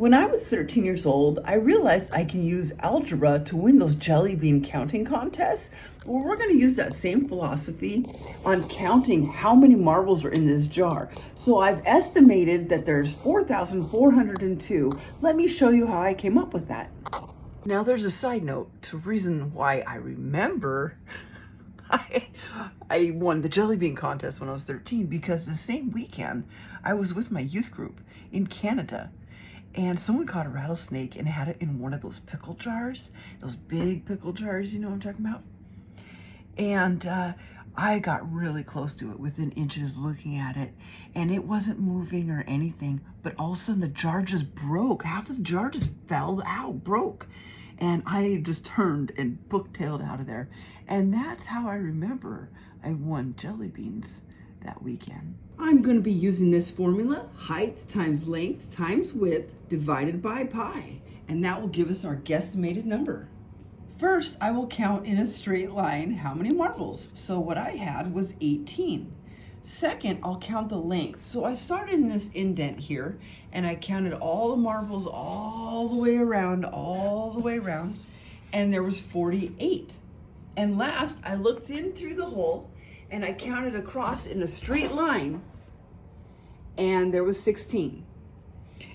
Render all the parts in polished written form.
When I was 13 years old, I realized I can use algebra to win those jelly bean counting contests. Well, we're going to use that same philosophy on counting how many marbles are in this jar. So I've estimated that there's 4,402. Let me show you how I came up with that. Now there's a side note to reason why I remember I won the jelly bean contest when I was 13 because the same weekend I was with my youth group in Canada. And someone caught a rattlesnake and had it in one of those pickle jars, those big pickle jars, you know what I'm talking about? And I got really close to it, within inches, looking at it, and it wasn't moving or anything, but all of a sudden the jar just broke. Half of the jar just fell out, broke. And I just turned and book-tailed out of there. And that's how I remember I won jelly beans that weekend. I'm going to be using this formula, height times length times width divided by pi, and that will give us our guesstimated number. First, I will count in a straight line how many marbles. So what I had was 18. Second, I'll count the length. So I started in this indent here, and I counted all the marbles all the way around, and there was 48. And last, I looked in through the hole, and I counted across in a straight line, and there was 16.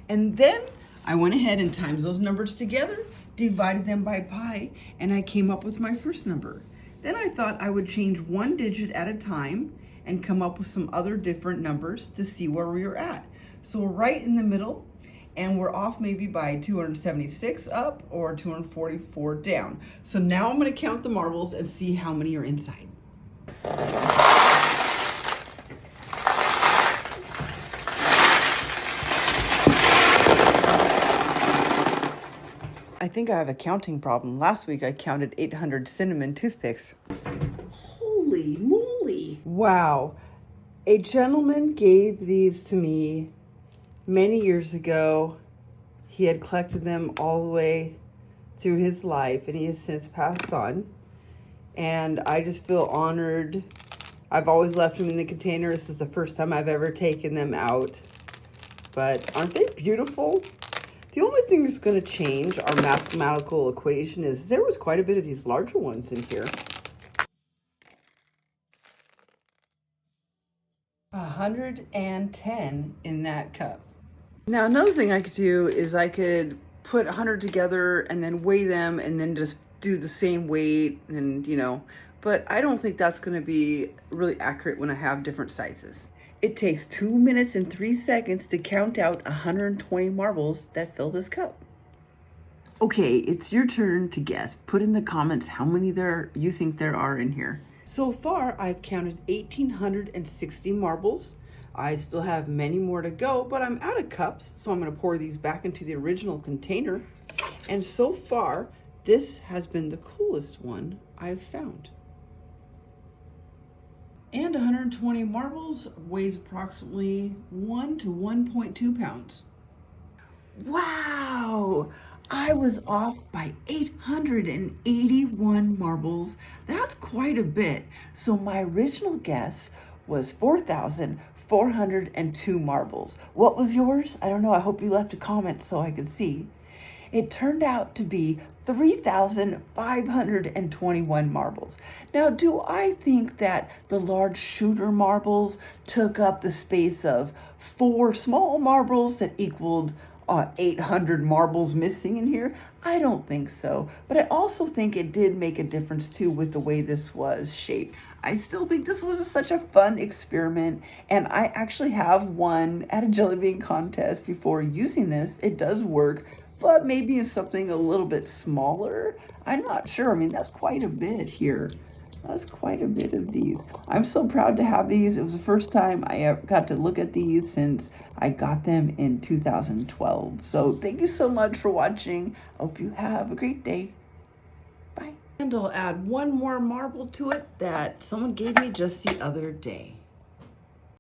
And then I went ahead and times those numbers together, divided them by pi, and I came up with my first number. Then I thought I would change one digit at a time and come up with some other different numbers to see where we were at. So we're right in the middle, and we're off maybe by 276 up or 244 down. So now I'm going to count the marbles and see how many are inside. I think I have a counting problem. Last week I counted 800 cinnamon toothpicks. Holy moly. Wow. A gentleman gave these to me many years ago. He had collected them all the way through his life, and he has since passed on. And I just feel honored. I've always left them in the container. This is the first time I've ever taken them out. But aren't they beautiful? The only thing that's going to change our mathematical equation is there was quite a bit of these larger ones in here. 110 in that cup. Now another thing I could do is I could put 100 together and then weigh them and then just do the same weight, and but I don't think that's going to be really accurate when I have different sizes. It takes 2 minutes and 3 seconds to count out 120 marbles that fill this cup. Okay, it's your turn to guess. Put in the comments how many you think there are in here. So far, I've counted 1,860 marbles. I still have many more to go, but I'm out of cups, so I'm going to pour these back into the original container. And so far, this has been the coolest one I've found. And 120 marbles weighs approximately 1 to 1.2 pounds. Wow! I was off by 881 marbles. That's quite a bit. So my original guess was 4,402 marbles. What was yours? I don't know. I hope you left a comment so I could see. It turned out to be 3,521 marbles. Now, do I think that the large shooter marbles took up the space of 4 small marbles that equaled 800 marbles missing in here? I don't think so. But I also think it did make a difference too with the way this was shaped. I still think this was such a fun experiment, and I actually have won at a jelly bean contest before using this. It does work, but maybe in something a little bit smaller. I'm not sure. I mean, that's quite a bit here. That's quite a bit of these. I'm so proud to have these. It was the first time I ever got to look at these since I got them in 2012. So thank you so much for watching. I hope you have a great day. Bye. And I'll add one more marble to it that someone gave me just the other day.